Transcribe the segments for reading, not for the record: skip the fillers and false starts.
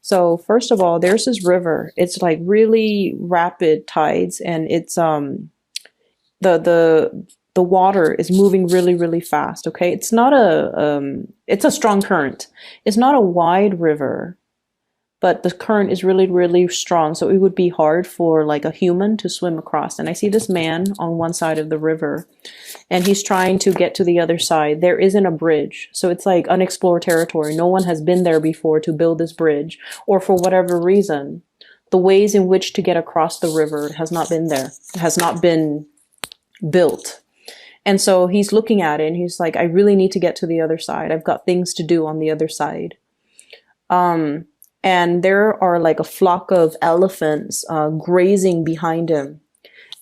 So first of all, there's this river. It's like really rapid tides, and it's the the water is moving really really fast. Okay, it's not a it's a strong current. It's not a wide river, but the current is really really strong, so it would be hard for like a human to swim across. And I see this man on one side of the river, and he's trying to get to the other side. There isn't a bridge, so it's like unexplored territory. No one has been there before to build this bridge, or for whatever reason, the ways in which to get across the river has not been there, has not been built. And so he's looking at it and he's like, I really need to get to the other side. I've got things to do on the other side. And there are like a flock of elephants grazing behind him.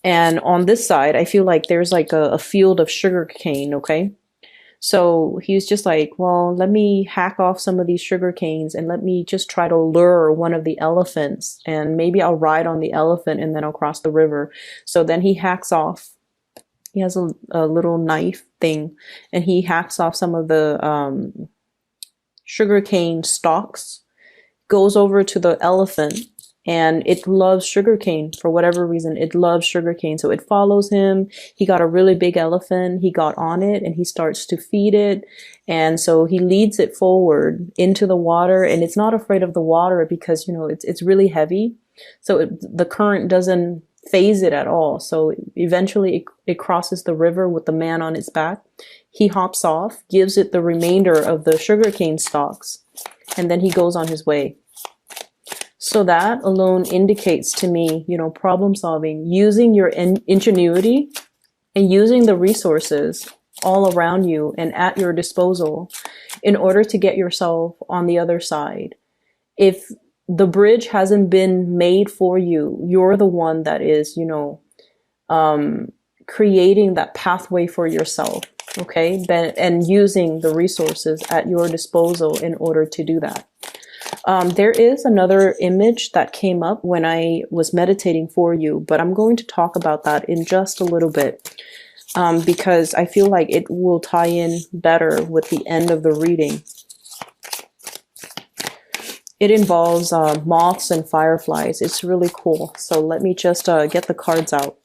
And on this side, I feel like there's like a field of sugar cane, okay? So he's just like, well, let me hack off some of these sugar canes and let me just try to lure one of the elephants, and maybe I'll ride on the elephant and then I'll cross the river. So then he hacks off. He has a little knife thing, and he hacks off some of the sugarcane stalks, goes over to the elephant, and it loves sugarcane for whatever reason. It loves sugarcane, so it follows him. He got a really big elephant. He got on it, and he starts to feed it. And so he leads it forward into the water, and it's not afraid of the water because, you know, it's really heavy. So the current doesn't phase it at all. So eventually it crosses the river with the man on its back. He hops off, gives it the remainder of the sugarcane stalks, and then he goes on his way. So that alone indicates to me, you know, problem solving, using your ingenuity and using the resources all around you and at your disposal in order to get yourself on the other side. If the bridge hasn't been made for you, you're the one that is, you know, creating that pathway for yourself, okay? And using the resources at your disposal in order to do that. There is another image that came up when I was meditating for you, but I'm going to talk about that in just a little bit, because I feel like it will tie in better with the end of the reading. It involves moths and fireflies. It's really cool. So let me just get the cards out.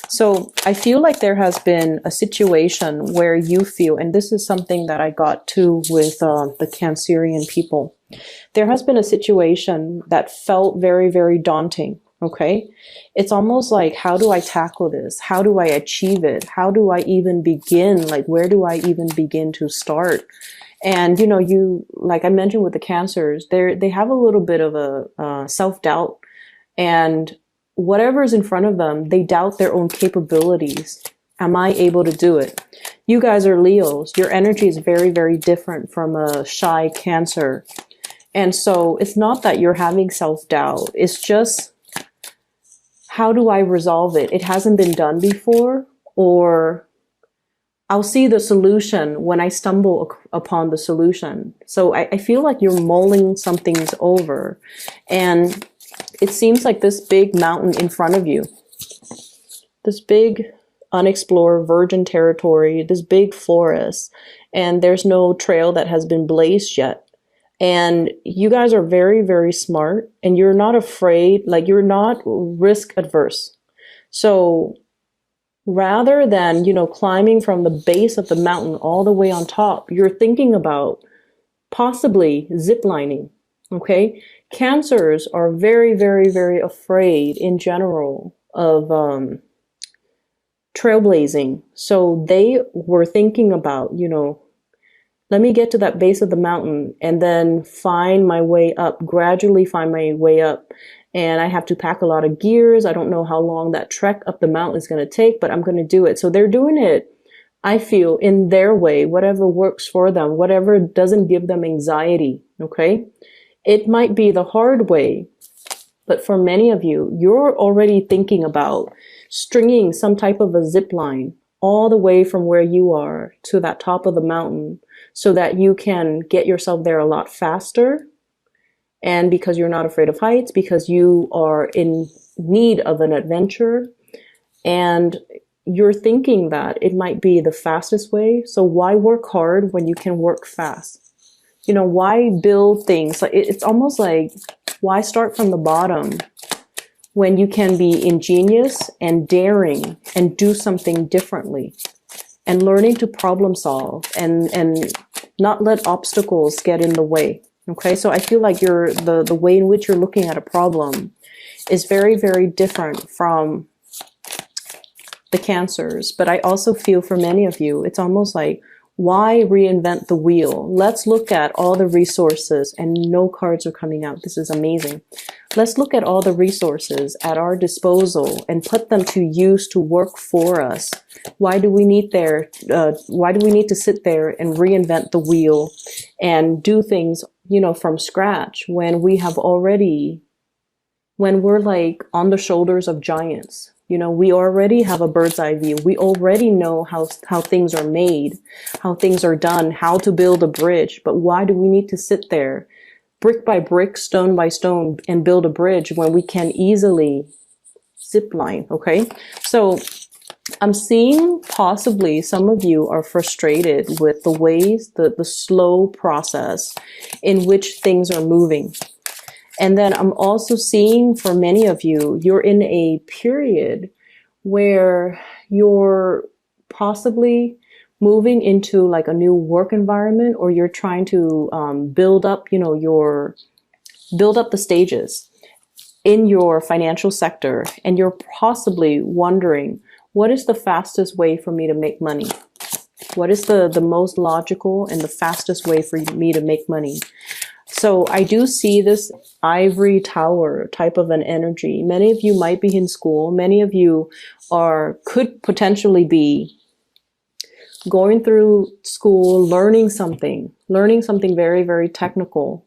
So I feel like there has been a situation where you feel, and this is something that I got to with the Cancerian people. There has been a situation that felt very, very daunting, okay? It's almost like, how do I tackle this? How do I achieve it? How do I even begin? Like, where do I even begin to start? And, you know, you, like I mentioned with the Cancers, they have a little bit of a self-doubt, and whatever's in front of them, they doubt their own capabilities. Am I able to do it? You guys are Leos. Your energy is very, very different from a shy Cancer. And so it's not that you're having self-doubt. It's just, how do I resolve it? It hasn't been done before, or I'll see the solution when I stumble upon the solution. So I feel like you're mulling some things over, and it seems like this big mountain in front of you, this big unexplored virgin territory, this big forest, and there's no trail that has been blazed yet. And you guys are very, very smart, and you're not afraid, like you're not risk adverse. So rather than, you know, climbing from the base of the mountain all the way on top, you're thinking about possibly ziplining, okay? Cancers are very, very, very afraid in general of trailblazing. So they were thinking about, you know, let me get to that base of the mountain and then find my way up, gradually find my way up. And I have to pack a lot of gears. I don't know how long that trek up the mountain is going to take, but I'm going to do it. So they're doing it, I feel, in their way, whatever works for them, whatever doesn't give them anxiety, okay? It might be the hard way, but for many of you, you're already thinking about stringing some type of a zip line all the way from where you are to that top of the mountain so that you can get yourself there a lot faster. And because you're not afraid of heights, because you are in need of an adventure, and you're thinking that it might be the fastest way. So why work hard when you can work fast? You know, why build things? Like it's almost like Why start from the bottom when you can be ingenious and daring and do something differently and learning to problem solve and not let obstacles get in the way? Okay, so I feel like the way in which you're looking at a problem is very, very different from the Cancers. But I also feel for many of you, it's almost like, why reinvent the wheel? Let's look at all the resources, and no cards are coming out. This is amazing. Let's look at all the resources at our disposal and put them to use to work for us. Why do we need to sit there and reinvent the wheel and do things, from scratch when we're like on the shoulders of giants? We already have a bird's eye view. We already know how things are made, how things are done, how to build a bridge. But why do we need to sit there brick by brick, stone by stone, and build a bridge when we can easily zip line? Okay. So I'm seeing possibly some of you are frustrated with the ways, the slow process in which things are moving. And then I'm also seeing for many of you, you're in a period where you're possibly moving into like a new work environment, or you're trying to build up the stages in your financial sector. And you're possibly wondering, what is the fastest way for me to make money? What is the most logical and the fastest way for me to make money? So I do see this ivory tower type of an energy. Many of you might be in school. Many of you could potentially be going through school, learning something very, very technical.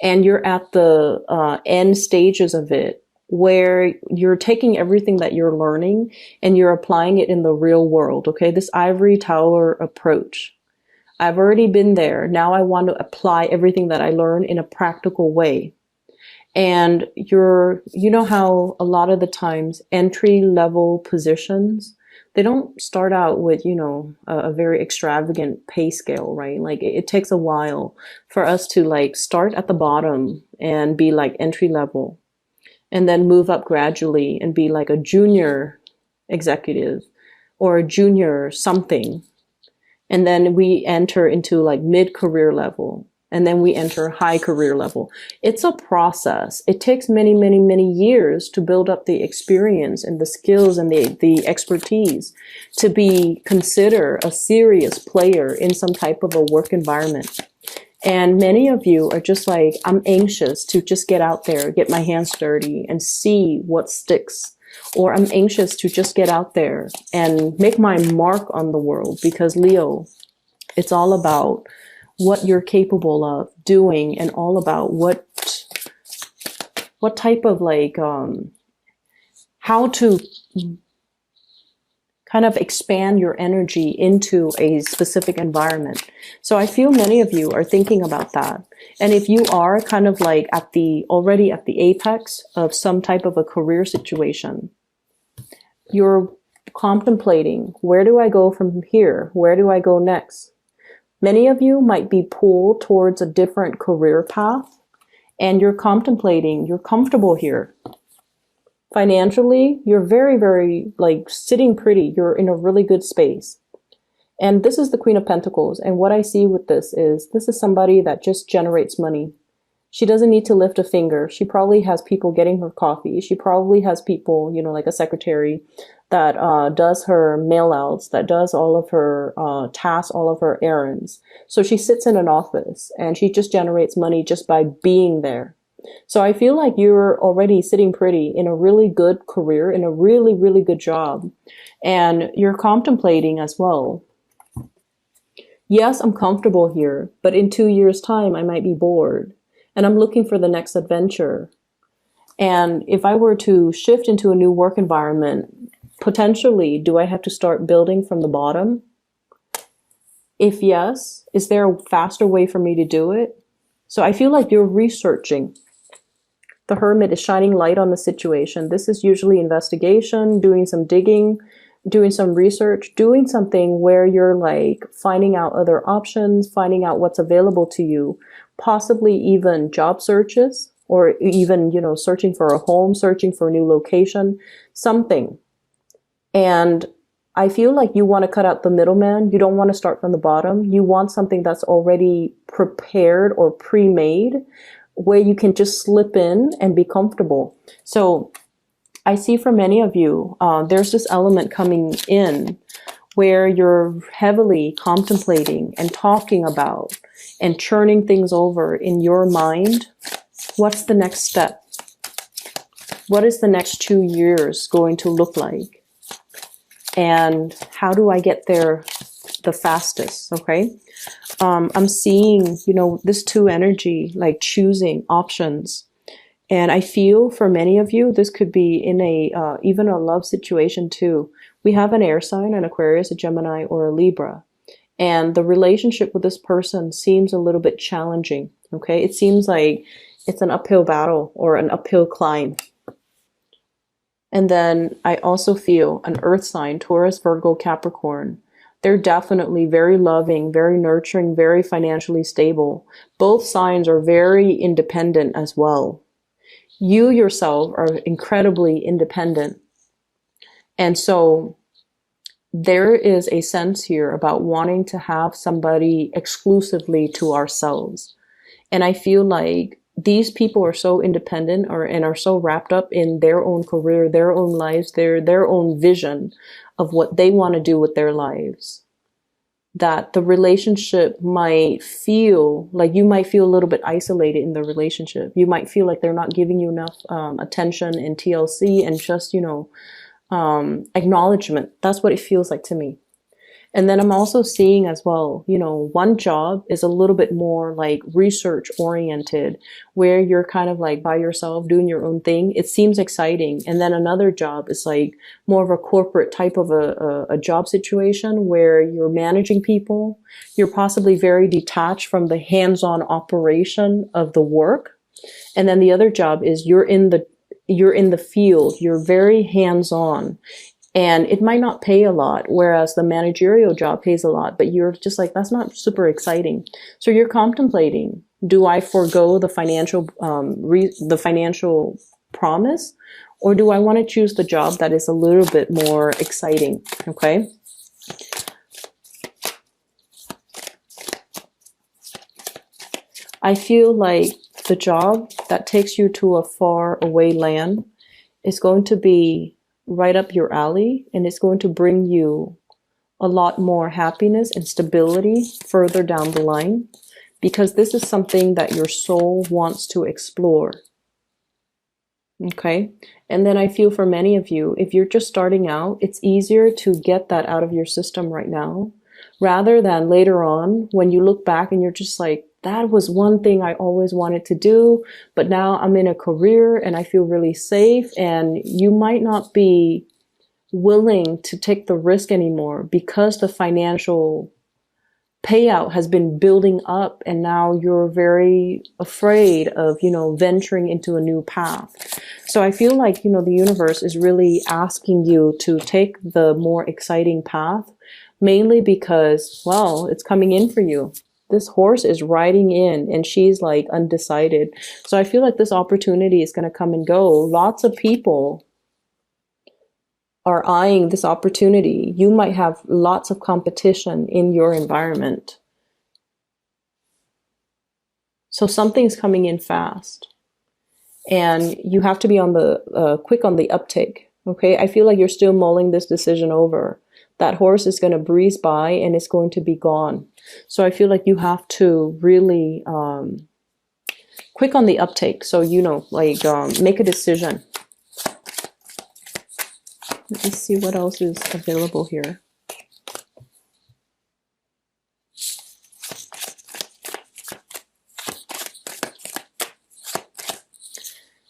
And you're at the end stages of it, where you're taking everything that you're learning and you're applying it in the real world. Okay, this ivory tower approach. I've already been there. Now I want to apply everything that I learn in a practical way. And you know how a lot of the times entry level positions, they don't start out with, a very extravagant pay scale, right? Like it takes a while for us to like start at the bottom and be like entry level, and then move up gradually and be like a junior executive or a junior something. And then we enter into like mid-career level, and then we enter high career level. It's a process. It takes many, many, many years to build up the experience and the skills and the expertise to be considered a serious player in some type of a work environment. And many of you are just like, I'm anxious to just get out there, get my hands dirty and see what sticks. Or I'm anxious to just get out there and make my mark on the world, because Leo, it's all about what you're capable of doing and all about what type of like, how to kind of expand your energy into a specific environment. So I feel many of you are thinking about that. And if you are kind of like already at the apex of some type of a career situation, you're contemplating, where do I go from here? Where do I go next? Many of you might be pulled towards a different career path, and you're contemplating, you're comfortable here. Financially, you're very, very like sitting pretty. You're in a really good space. And this is the Queen of Pentacles. And what I see with this is somebody that just generates money. She doesn't need to lift a finger. She probably has people getting her coffee. She probably has people, like a secretary that does her mail outs, that does all of her tasks, all of her errands. So she sits in an office and she just generates money just by being there. So I feel like you're already sitting pretty in a really good career, in a really, really good job. And you're contemplating as well. Yes, I'm comfortable here, but in 2 years' time, I might be bored. And I'm looking for the next adventure. And if I were to shift into a new work environment, potentially, do I have to start building from the bottom? If yes, is there a faster way for me to do it? So I feel like you're researching. The Hermit is shining light on the situation. This is usually investigation, doing some digging, doing some research, doing something where you're like finding out other options, finding out what's available to you, possibly even job searches, or even, searching for a home, searching for a new location, something. And I feel like you want to cut out the middleman. You don't want to start from the bottom. You want something that's already prepared or pre-made where you can just slip in and be comfortable. So I see for many of you, there's this element coming in where you're heavily contemplating and talking about and churning things over in your mind. What's the next step? What is the next 2 years going to look like? And how do I get there the fastest? Okay. I'm seeing, this 2 energy, like choosing options. And I feel for many of you, this could be in even a love situation too. We have an air sign, an Aquarius, a Gemini, or a Libra. And the relationship with this person seems a little bit challenging. Okay. It seems like it's an uphill battle or an uphill climb. And then I also feel an earth sign, Taurus, Virgo, Capricorn. They're definitely very loving, very nurturing, very financially stable. Both signs are very independent as well. You yourself are incredibly independent. And so there is a sense here about wanting to have somebody exclusively to ourselves. And I feel like these people are so independent and are so wrapped up in their own career, their own lives, their own vision of what they want to do with their lives, that the relationship might feel like you might feel a little bit isolated in the relationship. You might feel like they're not giving you enough attention and TLC and just, acknowledgement. That's what it feels like to me. And then I'm also seeing as well, one job is a little bit more like research oriented, where you're kind of like by yourself doing your own thing. It seems exciting. And then another job is like more of a corporate type of a job situation where you're managing people. You're possibly very detached from the hands-on operation of the work. And then the other job is you're in the field. You're very hands-on. And it might not pay a lot, whereas the managerial job pays a lot, but you're just like, that's not super exciting. So you're contemplating, do I forego the financial promise, or do I want to choose the job that is a little bit more exciting? Okay. I feel like the job that takes you to a far away land is going to be right up your alley, and it's going to bring you a lot more happiness and stability further down the line, because this is something that your soul wants to explore. Okay. And then I feel for many of you, if you're just starting out, it's easier to get that out of your system right now, rather than later on when you look back and you're just like, that was one thing I always wanted to do, but now I'm in a career and I feel really safe, and you might not be willing to take the risk anymore because the financial payout has been building up, and now you're very afraid of, venturing into a new path. So I feel like, the universe is really asking you to take the more exciting path, mainly because, well, it's coming in for you. This horse is riding in and she's like undecided. So I feel like this opportunity is going to come and go. Lots of people are eyeing this opportunity. You might have lots of competition in your environment. So something's coming in fast, and you have to be on the quick on the uptake. Okay. I feel like you're still mulling this decision over. That horse is going to breeze by and it's going to be gone. So I feel like you have to really quick on the uptake. So, make a decision. Let me see what else is available here.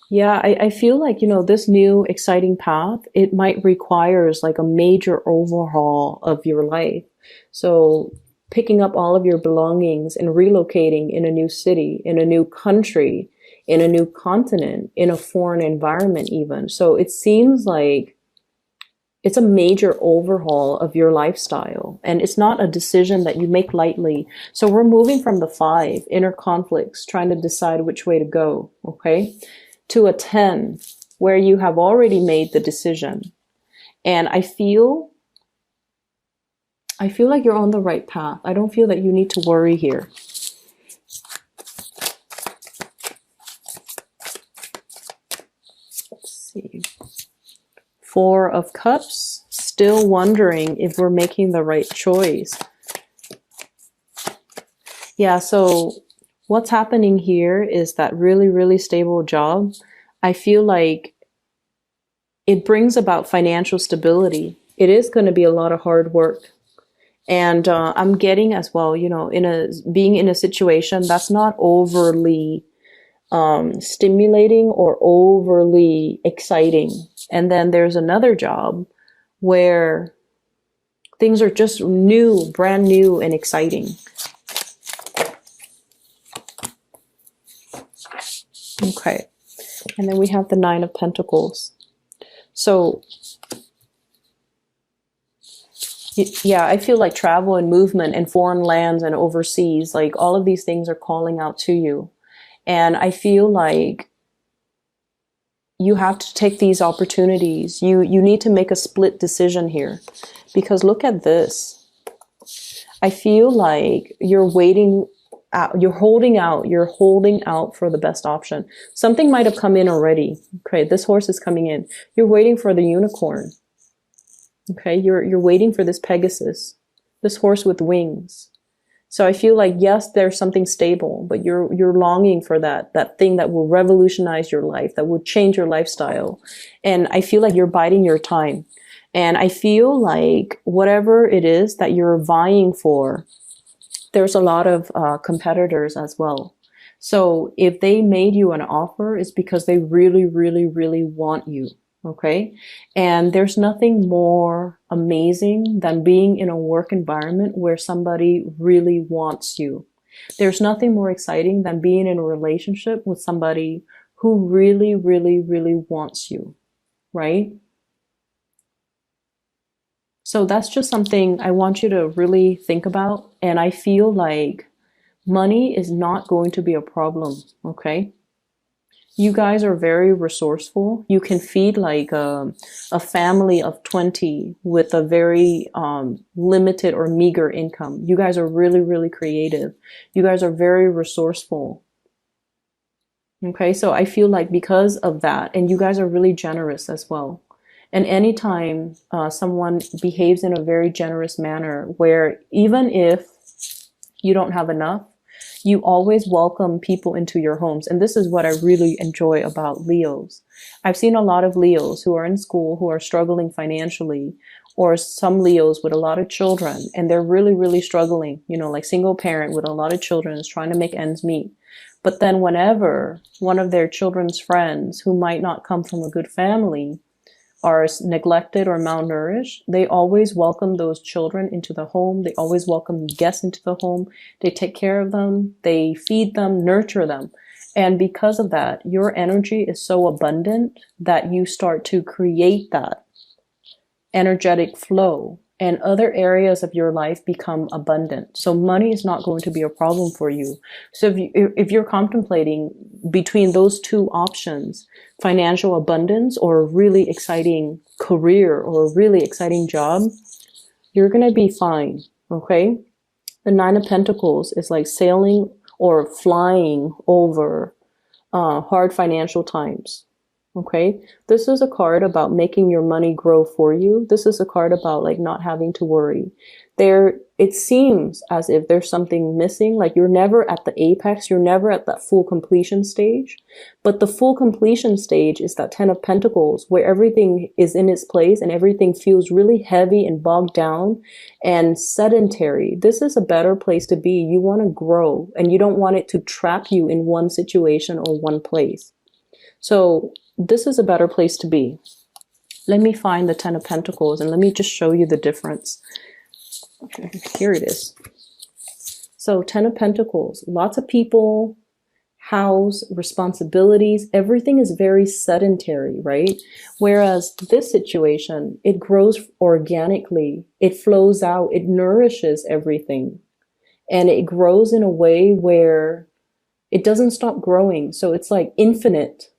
Yeah, I feel like, this new exciting path, it might requires like a major overhaul of your life. So picking up all of your belongings and relocating in a new city, in a new country, in a new continent, in a foreign environment even. So it seems like It's a major overhaul of your lifestyle, and it's not a decision that you make lightly. So we're moving from the 5, inner conflicts, trying to decide which way to go, okay, to a 10, where you have already made the decision. And I feel like you're on the right path. I don't feel that you need to worry here. Let's see. 4 of Cups, still wondering if we're making the right choice. Yeah, so what's happening here is that really, really stable job. I feel like it brings about financial stability. It is going to be a lot of hard work. And I'm getting as well, you know, being in a situation that's not overly stimulating or overly exciting. And then there's another job where things are just new, brand new and exciting. Okay. And then we have the 9 of Pentacles. So yeah, I feel like travel and movement and foreign lands and overseas, like all of these things are calling out to you. And I feel like you have to take these opportunities. You need to make a split decision here, because look at this. I feel like you're waiting out, you're holding out for the best option. Something might have come in already. Okay, this horse is coming in. You're waiting for the unicorn. Okay, you're waiting for this Pegasus, this horse with wings. So I feel like, yes, there's something stable, but you're longing for that thing that will revolutionize your life, that will change your lifestyle. And I feel like you're biding your time. And I feel like whatever it is that you're vying for, there's a lot of competitors as well. So if they made you an offer, it's because they really, really, really want you. Okay. And there's nothing more amazing than being in a work environment where somebody really wants you. There's nothing more exciting than being in a relationship with somebody who really, really, really wants you. Right? So that's just something I want you to really think about. And I feel like money is not going to be a problem. Okay. You guys are very resourceful. You can feed like a family of 20 with a very limited or meager income. You guys are really, really creative. You guys are very resourceful. Okay, so I feel like because of that, and you guys are really generous as well. And anytime someone behaves in a very generous manner, where even if you don't have enough, you always welcome people into your homes. And this is what I really enjoy about Leos. I've seen a lot of Leos who are in school, who are struggling financially, or some Leos with a lot of children, and they're really, really struggling, you know, like single parent with a lot of children is trying to make ends meet. But then whenever one of their children's friends who might not come from a good family are neglected or malnourished, they always welcome those children into the home. They always welcome guests into the home. They take care of them. They feed them, nurture them. And because of that, your energy is so abundant that you start to create that energetic flow, and other areas of your life become abundant. So money is not going to be a problem for you. So if you're contemplating between those two options, financial abundance or a really exciting career or a really exciting job, you're going to be fine. Okay. The 9 of Pentacles is like sailing or flying over hard financial times. Okay, this is a card about making your money grow for you. This is a card about like not having to worry. It seems as if there's something missing, like you're never at the apex, you're never at that full completion stage. But the full completion stage is that 10 of Pentacles, where everything is in its place and everything feels really heavy and bogged down and sedentary. This is a better place to be. You want to grow, and you don't want it to trap you in one situation or one place. So this is a better place to be. Let me find the 10 of Pentacles and let me just show you the difference. Okay, here it is. So 10 of Pentacles, lots of people house, responsibilities, everything is very sedentary, right? Whereas this situation, it grows organically, it flows out, it nourishes everything, and it grows in a way where it doesn't stop growing. So it's like infinite.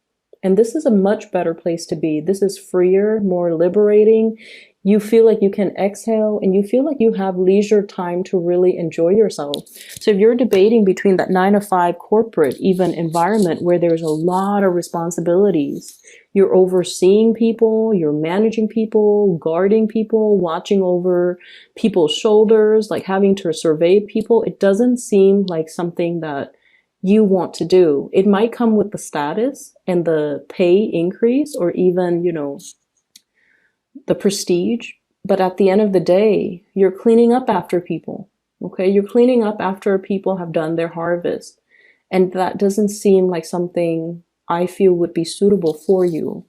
And this is a much better place to be. This is freer, more liberating. You feel like you can exhale and you feel like you have leisure time to really enjoy yourself. So if you're debating between that 9 to 5 corporate even environment where there's a lot of responsibilities, you're overseeing people, you're managing people, guarding people, watching over people's shoulders, like having to survey people, it doesn't seem like something that you want to do. It might come with the status and the pay increase or even, the prestige. But at the end of the day, you're cleaning up after people. Okay. You're cleaning up after people have done their harvest. And that doesn't seem like something I feel would be suitable for you.